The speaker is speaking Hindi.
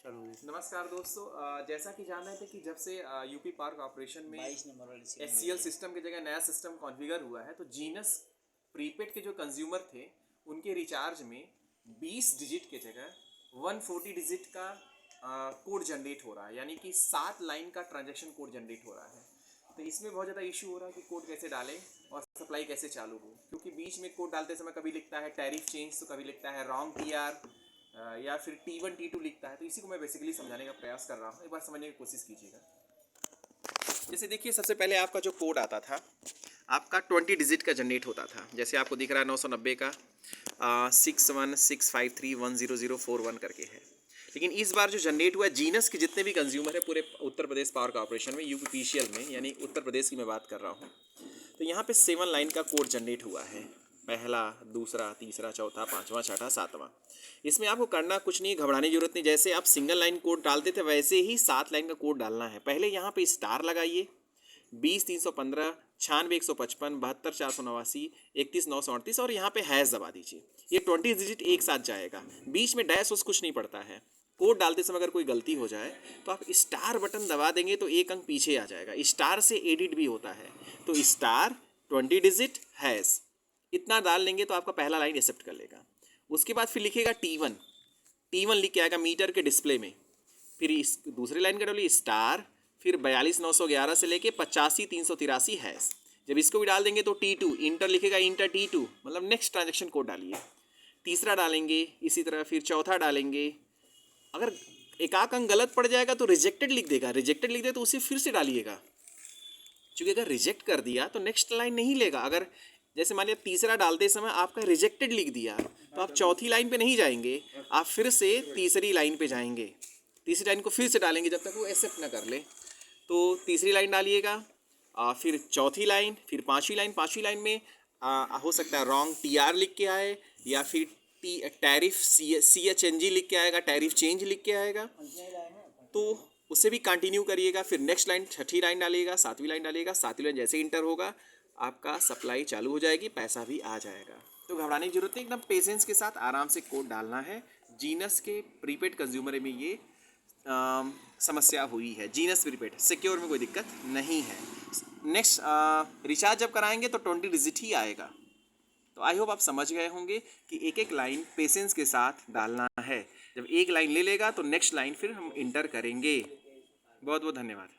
नमस्कार दोस्तों, जैसा कि जान रहे थे कि जब से यूपी पावर कॉर्पोरेशन में 22 नंबर वाली सीट एचसीएल सिस्टम की जगह नया सिस्टम कॉन्फ़िगर हुआ है, तो जीनस प्रीपेड के जो कंज्यूमर थे उनके रिचार्ज में 20 डिजिट के जगह 140 डिजिट का कोड जनरेट हो रहा है, यानी कि 7 लाइन का ट्रांजैक्शन कोड जनरेट हो रहा है। तो इसमें बहुत ज़्यादा इशू हो रहा है कि कोड कैसे डालें और सप्लाई कैसे चालू हो, क्योंकि बीच में कोड डालते समय कभी लिखता है टैरिफ चेंज, तो कभी लिखता है रॉन्ग टीआर, या फिर T1 T2 लिखता है। तो इसी को मैं बेसिकली समझाने का प्रयास कर रहा हूँ, एक बार समझने की कोशिश कीजिएगा। जैसे देखिए, सबसे पहले आपका जो कोड आता था आपका 20 डिजिट का जनरेट होता था। जैसे आपको दिख रहा है 990 का 6165310041 करके है। लेकिन इस बार जो जनरेट हुआ है, जीनस के जितने भी कंज्यूमर है पूरे उत्तर प्रदेश पावर कॉर्पोरेशन में, यूपीपीसीएल में, यानी उत्तर प्रदेश की मैं बात कर रहा हूँ, तो यहाँ पे 7 लाइन का कोड जनरेट हुआ है। पहला, दूसरा, तीसरा, चौथा, पांचवा, छठा, सातवां। इसमें आपको करना कुछ नहीं, घबराने की जरूरत नहीं। जैसे आप सिंगल लाइन कोड डालते थे वैसे ही 7 लाइन का कोड डालना है। पहले यहाँ पे स्टार लगाइए, 20 315 96 155 72 489 31 938 और यहाँ पे हैश दबा दीजिए। ये 20 डिजिट एक साथ जाएगा, बीच में डैश उस कुछ नहीं पड़ता है। कोड डालते समय अगर कोई गलती हो जाए तो आप स्टार बटन दबा देंगे तो एक अंक पीछे आ जाएगा। स्टार से एडिट भी होता है, तो स्टार 20 डिजिट हैश इतना डाल लेंगे तो आपका पहला लाइन एक्सेप्ट कर लेगा। उसके बाद फिर लिखेगा T1 लिख के आएगा मीटर के डिस्प्ले में। फिर इस दूसरी लाइन का डालिए स्टार, फिर 42911 से लेके 85383 हैश। जब इसको भी डाल देंगे तो T2 इंटर लिखेगा, इंटर T2 मतलब नेक्स्ट ट्रांजेक्शन कोड डालिए। तीसरा डालेंगे इसी तरह, फिर चौथा डालेंगे। अगर एक आध अंक गलत पड़ जाएगा तो रिजेक्टेड लिख देगा, रिजेक्टेड लिख दे तो उसे फिर से डालिएगा, क्योंकि अगर रिजेक्ट कर दिया तो नेक्स्ट लाइन नहीं लेगा। अगर जैसे मान लिया तीसरा डालते समय आपका रिजेक्टेड लिख दिया तो आप चौथी लाइन पे नहीं जाएंगे, आप फिर से तीसरी लाइन पे जाएंगे। तीसरी लाइन को फिर से डालेंगे जब तक वो एक्सेप्ट ना कर ले। तो तीसरी लाइन डालिएगा, फिर चौथी लाइन, फिर पांचवी लाइन में हो सकता है रॉन्ग टीआर लिख के आए, या फिर टैरिफ CHNG लिख के आएगा, टैरिफ चेंज लिख के आएगा, तो उससे भी कंटिन्यू करिएगा। फिर नेक्स्ट लाइन, छठी लाइन डालिएगा, सातवीं लाइन डालिएगा। सातवीं लाइन जैसे इंटर होगा आपका सप्लाई चालू हो जाएगी, पैसा भी आ जाएगा। तो घबराने की जरूरत नहीं, एकदम पेशेंस के साथ आराम से कोड डालना है। जीनस के प्रीपेड कंज्यूमर में ये समस्या हुई है। जीनस प्रीपेड सिक्योर में कोई दिक्कत नहीं है। नेक्स्ट रिचार्ज जब कराएंगे तो 20 डिजिट ही आएगा। तो आई होप आप समझ गए होंगे कि एक एक लाइन पेशेंस के साथ डालना है। जब एक लाइन ले लेगा तो नेक्स्ट लाइन फिर हम इंटर करेंगे। बहुत बहुत धन्यवाद।